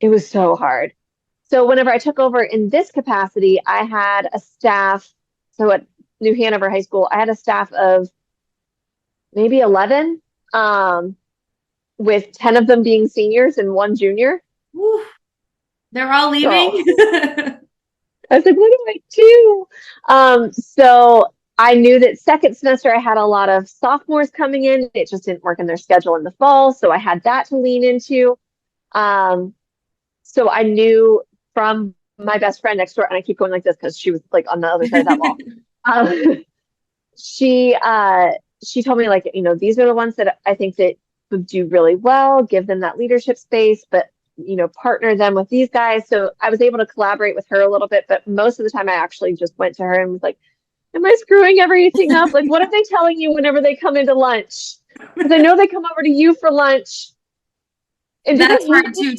It was so hard. So whenever I took over in this capacity, I had a staff. So at New Hanover High School, I had a staff of maybe 11, with 10 of them being seniors and one junior. Whew. They're all leaving. So I was like, what do I do? So I knew that second semester I had a lot of sophomores coming in. It just didn't work in their schedule in the fall. So I had that to lean into. So I knew from my best friend next door, and I keep going like this because she was like on the other side of that wall. She told me like, these are the ones that I think that would do really well, give them that leadership space, but partner them with these guys. So I was able to collaborate with her a little bit, but most of the time I actually just went to her and was like, am I screwing everything up? Like, what are they telling you whenever they come into lunch? Because I know they come over to you for lunch. And That's hard too.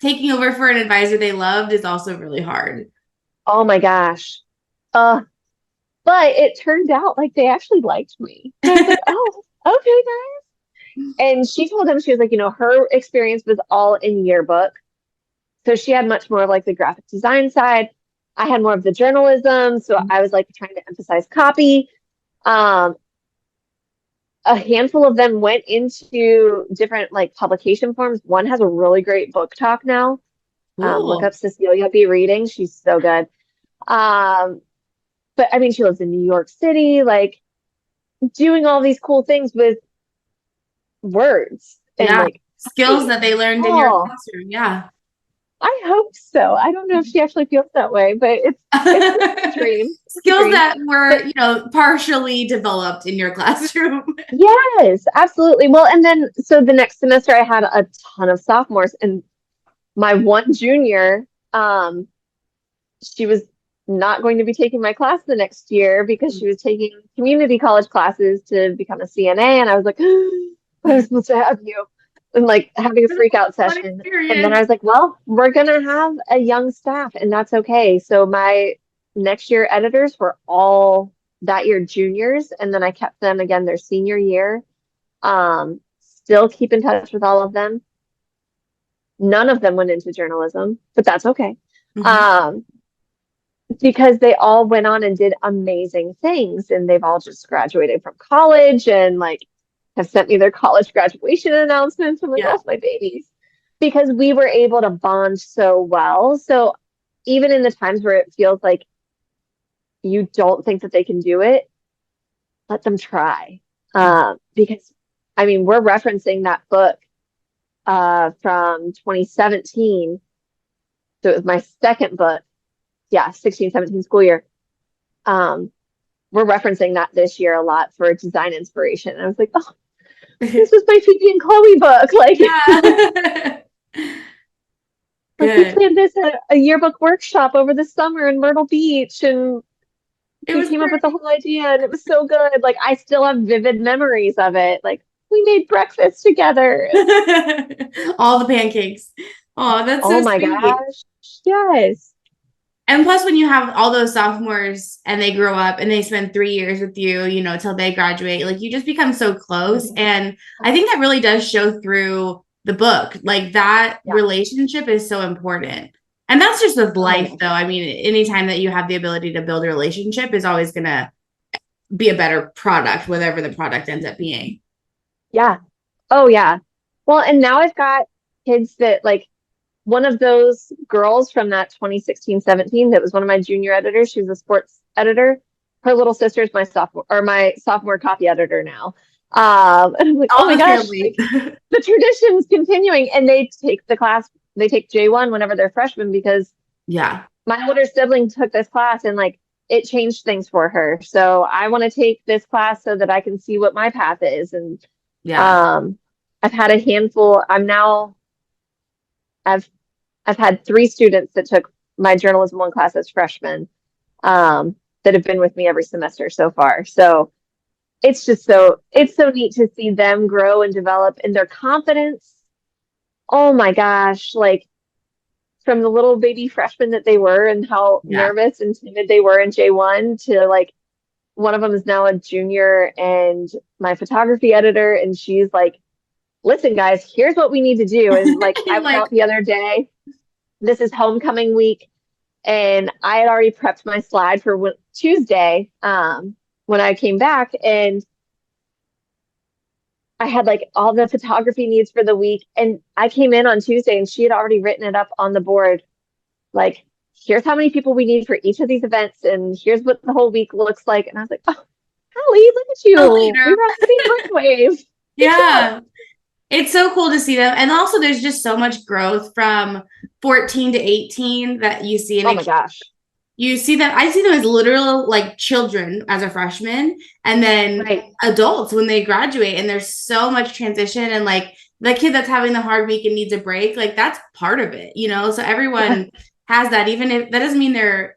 Taking over for an advisor they loved is also really hard. Oh my gosh. But it turned out like they actually liked me. And I was like, oh, okay, guys. And she told them, she was like, her experience was all in yearbook. So she had much more of like the graphic design side. I had more of the journalism. So I was like trying to emphasize copy. A handful of them went into different like publication forms. One has a really great book talk now. Look Cool. up Cecilia B. Reading. She's so good. But I mean, she lives in New York City, like doing all these cool things with words and Yeah. like Skills that they learned in your classroom. Yeah. I hope so. I don't know if she actually feels that way, but it's a dream. Skills that were, partially developed in your classroom. Yes, absolutely. Well, and then so the next semester I had a ton of sophomores, and my one junior, she was not going to be taking my class the next year because she was taking community college classes to become a CNA. And I was like, I'm supposed to have you. And like having a freak out session. And then I was like, well, we're going to have a young staff and that's okay. So my next year editors were all that year juniors. And then I kept them again their senior year. Still keep in touch with all of them. None of them went into journalism, but that's okay. Mm-hmm. Because they all went on and did amazing things, and they've all just graduated from college and like have sent me their college graduation announcements. I'm like, oh, my babies, because we were able to bond so well. So even in the times where it feels like you don't think that they can do it, let them try. Because I mean, we're referencing that book from 2017. So it was my second book. Yeah, 16-17 school year. We're referencing that this year a lot for design inspiration. And I was like, oh, this is my Phoebe and Chloe book. Like, like we planned this at a yearbook workshop over the summer in Myrtle Beach, and we came up with the whole idea, and it was so good. Like, I still have vivid memories of it. Like, we made breakfast together. All the pancakes. Oh, that's so my sweet. gosh. Yes. And plus, when you have all those sophomores and they grow up and they spend 3 years with you, till they graduate, like you just become so close. And I think that really does show through the book. Like that relationship is so important. And that's just with life, though. I mean, anytime that you have the ability to build a relationship is always going to be a better product, whatever the product ends up being. Yeah. Oh, yeah. Well, and now I've got kids that like one of those girls from that 2016-17 that was one of my junior editors. She was a sports editor. Her little sister is my sophomore copy editor now. And I'm like, oh All my the gosh, family. like the tradition's continuing. And they take the class, they take J1 whenever they're freshmen because Yeah. my older sibling took this class and like it changed things for her. So I want to take this class so that I can see what my path is. And Yeah. I've had a handful. I've I've had 3 students that took my journalism 1 class as freshmen, that have been with me every semester so far. So it's so neat to see them grow and develop in their confidence. Oh my gosh, like from the little baby freshmen that they were and how Yeah. nervous and timid they were in J1 to like one of them is now a junior and my photography editor, and she's like, listen guys, here's what we need to do. And like I was Like, out the other day, this is homecoming week, and I had already prepped my slide for Tuesday, when I came back, and I had like all the photography needs for the week. And I came in on Tuesday and she had already written it up on the board. Like, here's how many people we need for each of these events. And here's what the whole week looks like. And I was like, oh, Kylee, look at a you. We leader. were on the same brainwave. Good job. Yeah. It's so cool to see them. And also there's just so much growth from 14 to 18 that you see. Oh And my gosh. you see them, I see them as literal like children as a freshman and then Right. adults when they graduate. And there's so much transition. And like the kid that's having the hard week and needs a break, like that's part of it, So Yeah. everyone has that, even if that doesn't mean they're,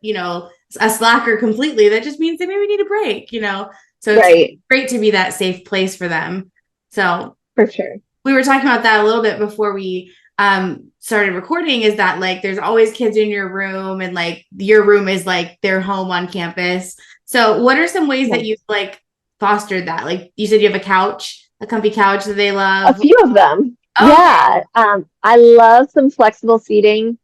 a slacker completely. That just means they maybe need a break. So it's Right. great to be that safe place for them. So For sure. we were talking about that a little bit before we started recording, is that like there's always kids in your room and like your room is like their home on campus. So what are some ways that you've like fostered that? Like you said, you have a comfy couch that they A love. few of them. Okay. Yeah. I love some flexible seating.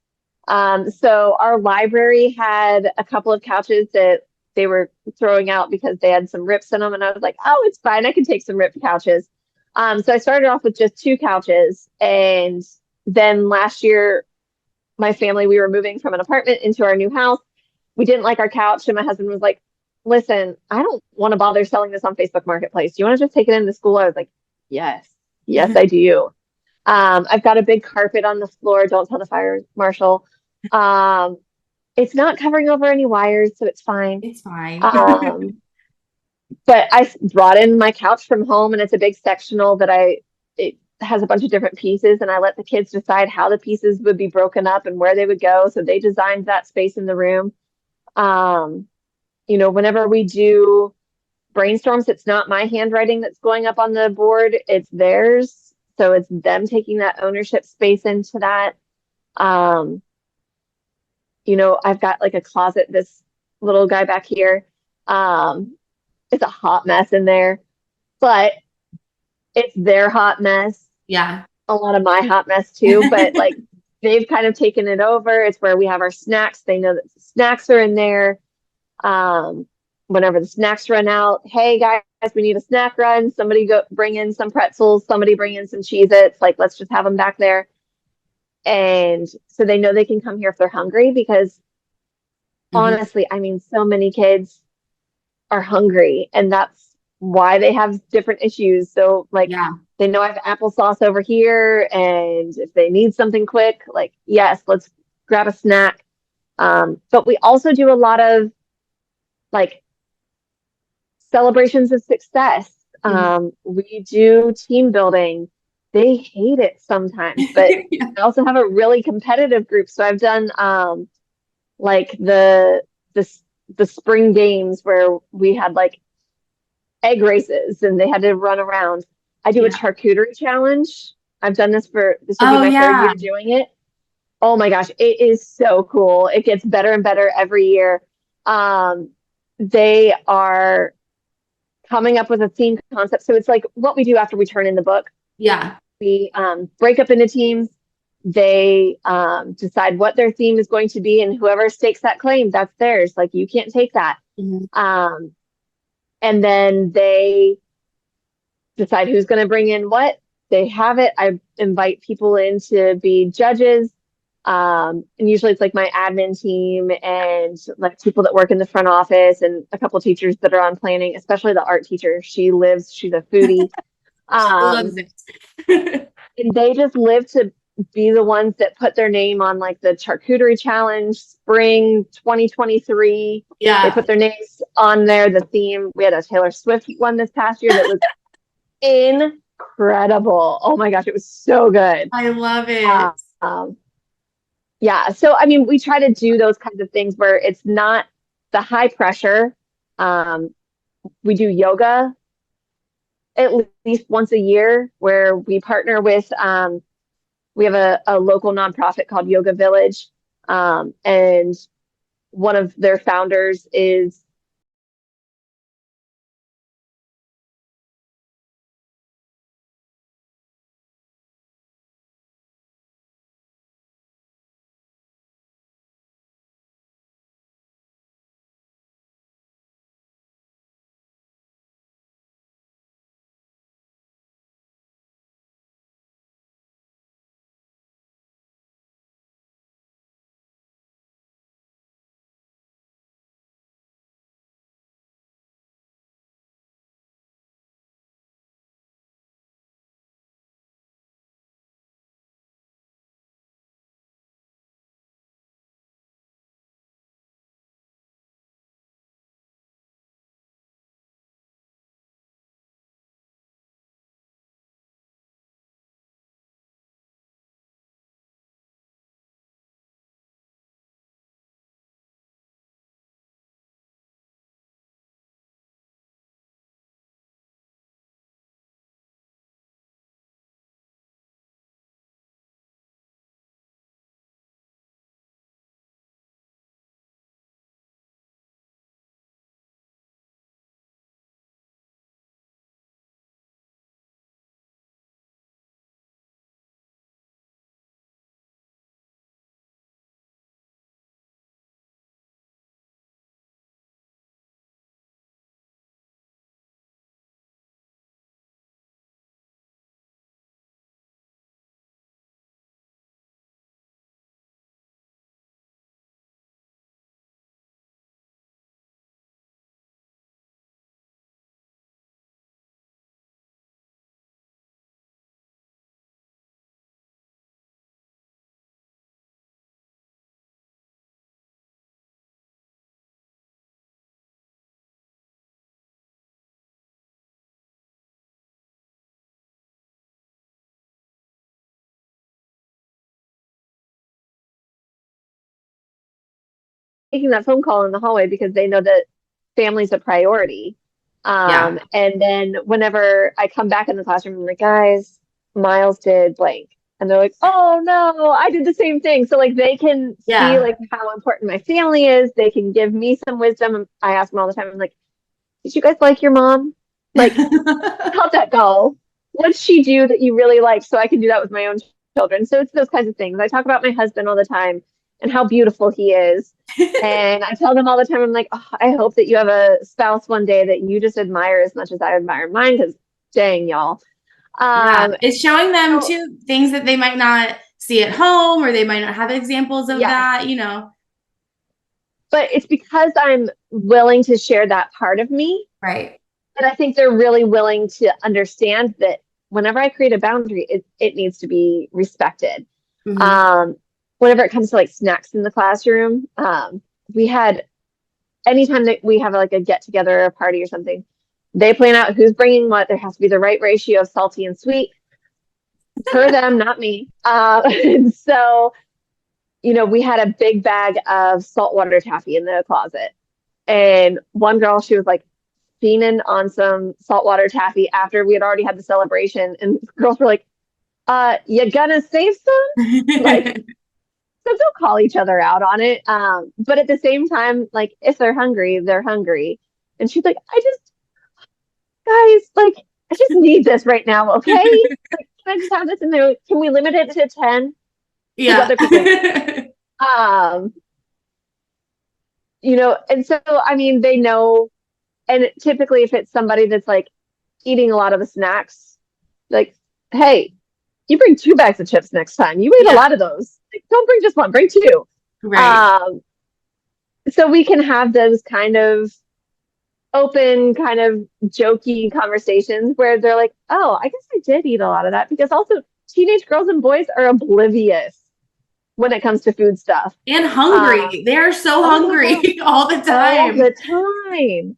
So our library had a couple of couches that they were throwing out because they had some rips in them. And I was like, oh, it's fine. I can take some ripped couches. So I started off with just 2 couches. And then last year, my family, we were moving from an apartment into our new house. We didn't like our couch. And my husband was like, listen, I don't want to bother selling this on Facebook Marketplace. Do you want to just take it into school? I was like, yes, yes, I do. I've got a big carpet on the floor. Don't tell the fire marshal. It's not covering over any wires, so it's fine. It's fine. But I brought in my couch from home, and it's a big sectional it has a bunch of different pieces, and I let the kids decide how the pieces would be broken up and where they would go. So they designed that space in the room. Whenever we do brainstorms, it's not my handwriting that's going up on the board, it's theirs. So it's them taking that ownership space into that. I've got like a closet, this little guy back here. It's a hot mess in there, but it's their hot mess. Yeah. A lot of my hot mess too, but like they've kind of taken it over. It's where we have our snacks. They know that the snacks are in there. Whenever the snacks run out, hey guys, we need a snack run. Somebody go bring in some pretzels. Somebody bring in some Cheez-Its. Like, let's just have them back there. And so they know they can come here if they're hungry because honestly, I mean, so many kids are hungry and that's why they have different issues. So like, Yeah. they know I have applesauce over here. And if they need something quick, like, yes, let's grab a snack. But we also do a lot of like celebrations of success. We do team building. They hate it sometimes, but Yeah. I also have a really competitive group. So I've done like the spring games where we had like egg races and they had to run around. I do a charcuterie challenge. I've done this would be Oh my 3rd yeah. year doing it. Oh my gosh, it is so cool. It gets better and better every year. Um, they are coming up with a theme concept. So it's like what we do after we turn in the book. Yeah. We break up into teams. They decide what their theme is going to be, and whoever stakes that claim, that's theirs. Like you can't take that. Mhm. And then they decide who's going to bring in what. They have it. I invite people in to be judges. And usually it's like my admin team and like people that work in the front office and a couple teachers that are on planning, especially the art teacher. She's a foodie. She loves Um, it. and they just live to be the ones that put their name on like the charcuterie challenge spring 2023. They Yeah. put their names on there. The theme, we had a Taylor Swift one this past year that was incredible. Oh my gosh, it was so good. I love it. Um, yeah, so I mean, we try to do those kinds of things where it's not the high pressure. Um, we do yoga at least once a year where we partner with we have a local nonprofit called Yoga Village. And one of their founders is taking that phone call in the hallway because they know that family's a priority. Yeah. And then whenever I come back in the classroom, I'm like, guys, Miles did blank. And they're like, oh no, I did the same thing. So like they can see Yeah. like how important my family is. They can give me some wisdom. I ask them all the time, I'm like, did you guys like your mom? Like, how'd that go? What'd she do that you really liked? So I can do that with my own children. So it's those kinds of things. I talk about my husband all the time and how beautiful he is. And I tell them all the time, I'm like, oh, I hope that you have a spouse one day that you just admire as much as I admire mine, because dang, y'all. Yeah. Um, It's showing them so too things that they might not see at home or they might not have examples of yes, that. but it's because I'm willing to share that part of me. Right. And I think they're really willing to understand that whenever I create a boundary, it needs to be respected. Hmm. Um, whenever it comes to like snacks in the classroom, we had anytime that we have like a get together or a party or something, they plan out who's bringing what. There has to be the right ratio of salty and sweet per them, not me. And so, we had a big bag of saltwater taffy in the closet. And one girl, she was like fiending on some saltwater taffy after we had already had the celebration. And girls were like, you gonna save some? Like, So they'll call each other out on it. But at the same time, like if they're hungry, they're hungry. And she's like, guys, like, I just need this right now, okay? Like, can I just have this in there? Can we limit it to 10? Because Yeah. other people, um, and so I mean, they know, and typically if it's somebody that's like eating a lot of the snacks, like, hey, you bring 2 bags of chips next time. You ate a Yeah. lot of those. Like, don't bring just one, bring two. Right. Um, so we can have those kind of open, kind of jokey conversations where they're like, oh, I guess I did eat a lot of that because also teenage girls and boys are oblivious when it comes to food stuff. And Uh, hungry. They are so oh my God, hungry all the all time. the time.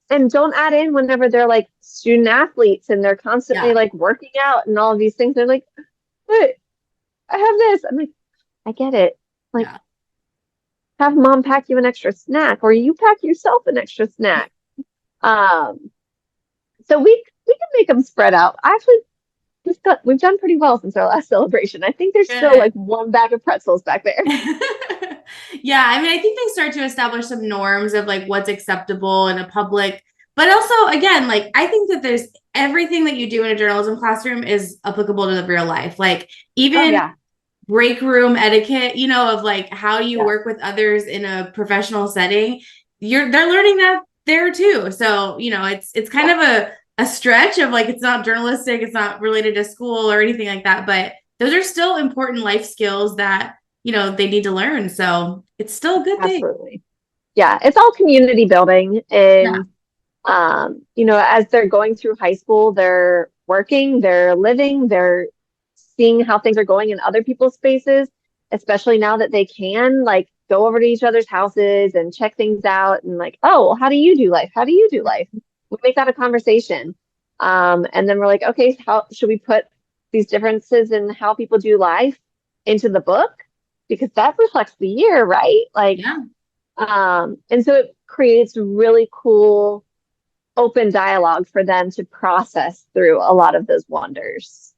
And don't add in whenever they're like student athletes and they're constantly Yeah. like working out and all of these things. They're like, but I have this. I'm like, I get it. Like, Yeah. have mom pack you an extra snack or you pack yourself an extra snack. Um, so we can make them spread out. Actually, we've done pretty well since our last celebration. I think there's still Good. like 1 bag of pretzels back there. Yeah, I mean, I think they start to establish some norms of like what's acceptable in a public, but also again, like I think that there's everything that you do in a journalism classroom is applicable to the real life. Like Oh even yeah, break room etiquette, of like how you yeah, work with others in a professional setting. They're learning that there too. So, it's kind yeah, of a stretch of like it's not journalistic, it's not related to school or anything like that, but those are still important life skills that, they need to learn. So, it's still a good thing. absolutely. Yeah, it's all community building. Yeah. And, as they're going through high school, they're working, they're living, they're seeing how things are going in other people's spaces, especially now that they can like go over to each other's houses and check things out and like, oh, well, how do you do life? How do you do life? We make that a conversation. And then we're like, okay, how should we put these differences in how people do life into the book? Because that reflects the year, right? Like, Yeah. and so it creates really cool open dialogue for them to process through a lot of those wonders.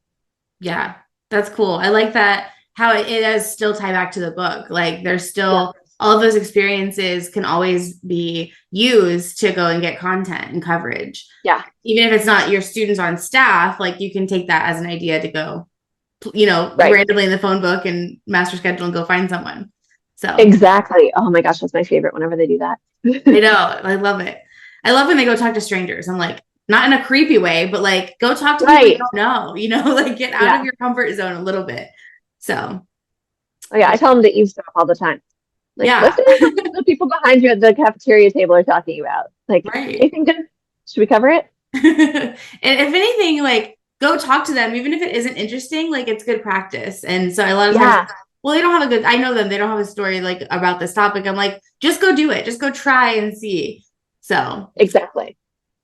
Yeah, that's cool. I like that how it does still tie back to the book. Like there's Yeah, still all of those experiences can always be used to go and get content and coverage. yeah, Even if it's not your students on staff, like you can take that as an idea to go, right. randomly in the phone book and master schedule and go find someone. So Exactly. Oh my gosh, that's my favorite whenever they do that. I know, I love it. I love when they go talk to strangers. I'm like, not in a creepy way, but like go talk to people you Right. don't know, like get out of Yeah. your comfort zone a little bit. So Oh yeah, I tell them to eavesdrop all the time. Like, yeah. listen to what the people behind you at the cafeteria table are talking about. Like, Right. anything good? Should we cover it? And if anything, like go talk to them, even if it isn't interesting, like it's good practice. And so a lot of times, Yeah, well, they don't have a good, I know them, they don't have a story like about this topic. I'm like, just go do it, just go try and see. So, exactly.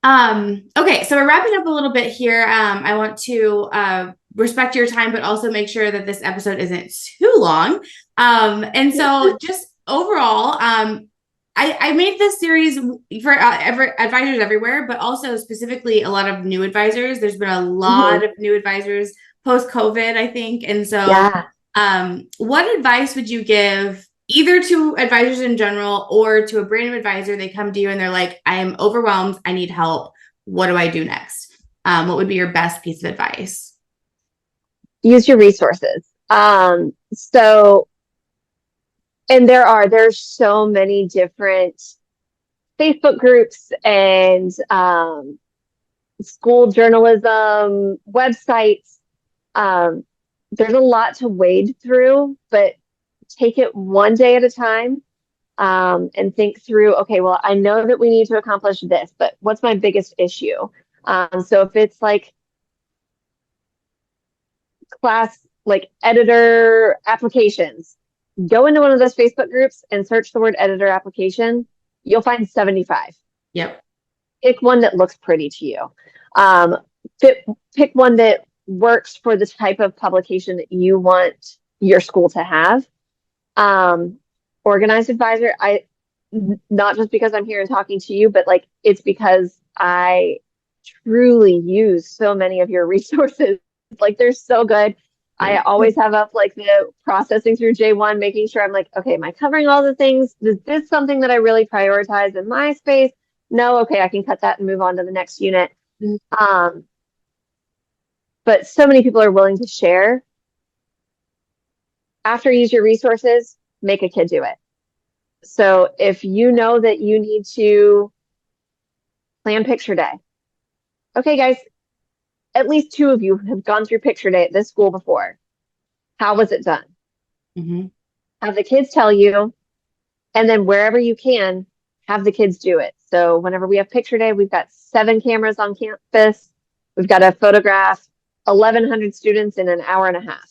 okay, so we're wrapping up a little bit here. I want to respect your time, but also make sure that this episode isn't too long. And so just overall, I made this series for advisors everywhere, but also specifically a lot of new advisors. There's been a lot Mhm. of new advisors post COVID, I think. And so, Yeah. what advice would you give either to advisors in general or to a brand new advisor? They come to you and they're like, I am overwhelmed. I need help. What do I do next? What would be your best piece of advice? Use your resources. So, and there's so many different Facebook groups and school journalism websites. Um, there's a lot to wade through, but take it one day at a time, and think through, okay, well, I know that we need to accomplish this, but what's my biggest issue? So if it's like class, like editor applications, go into one of those Facebook groups and search the word editor application. You'll find 75. Yep. Pick one that looks pretty to you. Um, pick one that works for the type of publication that you want your school to have. Organized advisor, not just because I'm here and talking to you, but like it's because I truly use so many of your resources. Like they're so good. I always have up like the processing through J1, making sure I'm like, okay, am I covering all the things? Is this something that I really prioritize in my space? No, okay, I can cut that and move on to the next unit. Mhm. But so many people are willing to share. After you use your resources, make a kid do it. So if you know that you need to plan picture day, okay, guys, at least 2 of you have gone through picture day at this school before. How was it done? Mhm. Have the kids tell you, and then wherever you can, have the kids do it. So whenever we have picture day, we've got 7 cameras on campus. We've got to photograph 1,100 students in an hour and a half.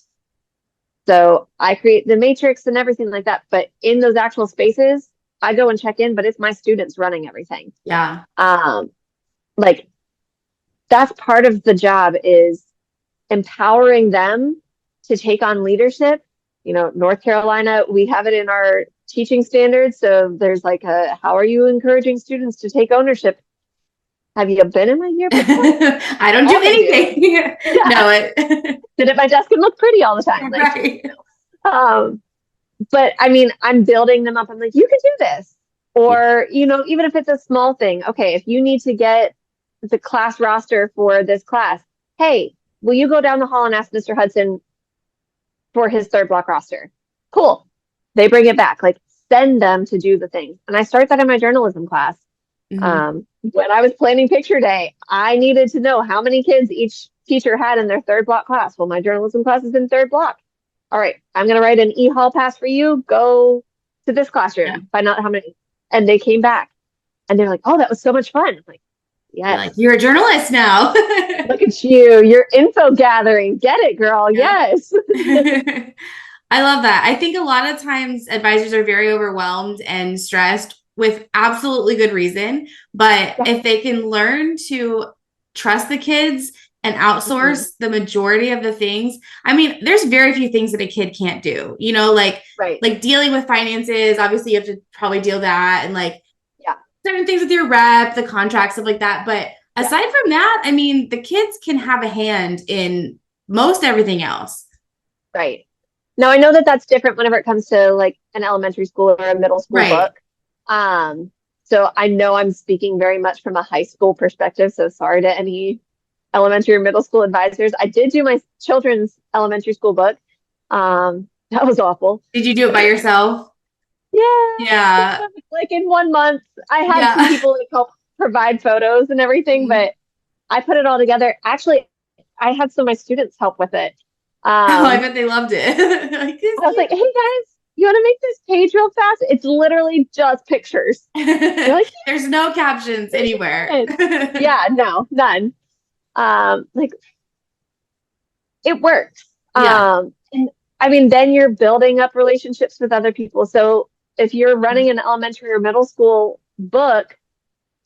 So I create the matrix and everything like that. But in those actual spaces, I go and check in, but it's my students running everything. Yeah. Like that's part of the job is empowering them to take on leadership. You know, North Carolina, we have it in our teaching standards. So there's like how are you encouraging students to take ownership? Have you been in my yearbook? I don't do anything. Yeah. No, it. Sit at my desk and look pretty all the time. Like, Right. But I mean, I'm building them up. I'm like, you can do this. Or, you know, even if it's a small thing, okay, if you need to get the class roster for this class, hey, will you go down the hall and ask Mr. Hudson for his 3rd block roster? Cool. They bring it back. Like, send them to do the things. And I start that in my journalism class. Mhm. When I was planning picture day, I needed to know how many kids each teacher had in their 3rd block class. Well, my journalism class is in 3rd block. All right, I'm going to write an e-hall pass for you. Go to this classroom, Yeah. find out how many. And they came back and they're like, oh, that was so much fun. I'm like, yes. Like, you're a journalist now. Look at you. You're info gathering. Get it, girl. Yeah. Yes. I love that. I think a lot of times advisors are very overwhelmed and stressed with absolutely good reason. But Yeah. if they can learn to trust the kids and outsource the majority of the things, I mean, there's very few things that a kid can't do, you know, Right. like dealing with finances. Obviously, you have to probably deal that and like Yeah. certain things with your rep, the contracts, stuff like that. But aside from that, I mean, the kids can have a hand in most everything else. Right. Now, I know that that's different whenever it comes to like an elementary school or a middle school Right. book. So I know I'm speaking very much from a high school perspective. So sorry to any elementary or middle school advisors. I did do my children's elementary school book. That was awful. Did you do it by yourself? Yeah. Yeah. Like in 1 month, I had Yeah. some people like help provide photos and everything, but I put it all together. Actually, I had some of my students help with it. Oh, I bet they loved it. Like, I was like, hey guys, you want to make this page real fast? It's literally just pictures. They're like, there's no captions anywhere. yeah, no, none. Like it works. Yeah. And I mean, then you're building up relationships with other people. So if you're running an elementary or middle school book,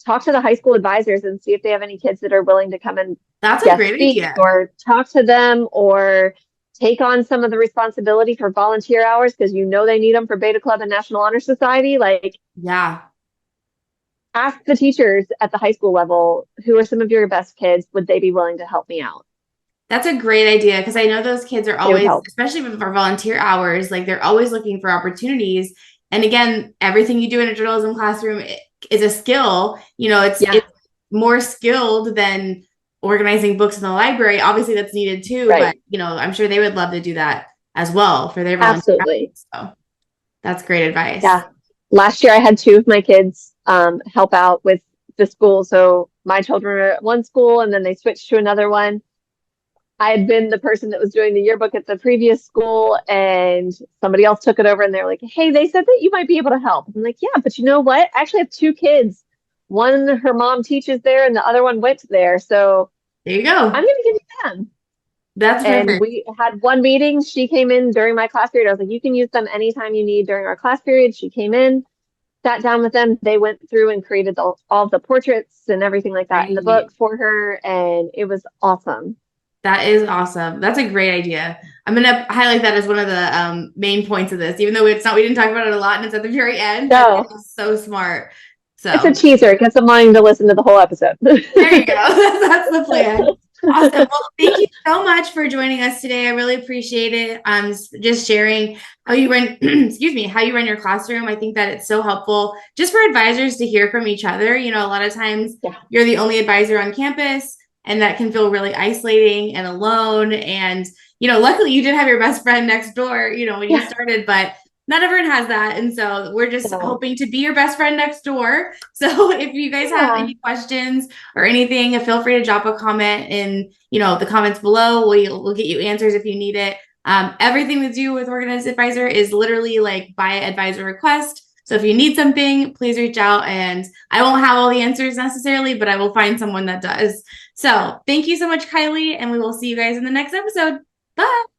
talk to the high school advisors and see if they have any kids that are willing to come and That's a guest great speak idea. or talk to them or take on some of the responsibility for volunteer hours because you know they need them for Beta Club and National Honor Society. Like, Yeah. ask the teachers at the high school level, who are some of your best kids? Would they be willing to help me out? That's a great idea because I know those kids are It would always, help. especially for volunteer hours, like they're always looking for opportunities. And again, everything you do in a journalism classroom is a skill. You know, it's more skilled than organizing books in the library. Obviously, that's needed too, but you know, I'm sure they would love to do that as well for their volunteer Absolutely. hours. So that's great advice. Yeah. Last year, I had 2 of my kids help out with the school. So my children were at one school and then they switched to another one. I had been the person that was doing the yearbook at the previous school and somebody else took it over and they're like, hey, they said that you might be able to help. I'm like, yeah, but you know what? I actually have 2 kids. One, her mom teaches there and the other one went there. So there you go. I'm going to give you them. That's perfect. And we had one meeting. She came in during my class period. I was like, you can use them anytime you need during our class period. She came in, sat down with them. They went through and created all the portraits and everything like that in the book for her. And it was awesome. That is awesome. That's a great idea. I'm going to highlight that as one of the main points of this, even though we didn't talk about it a lot and it's at the very end. No. It's so smart. So it's a teaser. It gets them wanting to listen to the whole episode. there you go. That's the plan. Awesome. Well, thank you so much for joining us today. I really appreciate it. Just sharing how you run, excuse me, how you run your classroom. I think that it's so helpful just for advisors to hear from each other. You know, a lot of times Yeah. you're the only advisor on campus, and that can feel really isolating and alone. And, you know, luckily you did have your best friend next door, you know, when you Yeah. started, but not everyone has that. And so we're just No. hoping to be your best friend next door. So if you guys have Yeah. any questions or anything, feel free to drop a comment in, you know, the comments below. We'll get you answers if you need it. Everything we do with Organized Advisor is literally like by advisor request. So if you need something, please reach out, and I won't have all the answers necessarily, but I will find someone that does. So thank you so much, Kylee, and we will see you guys in the next episode. Bye.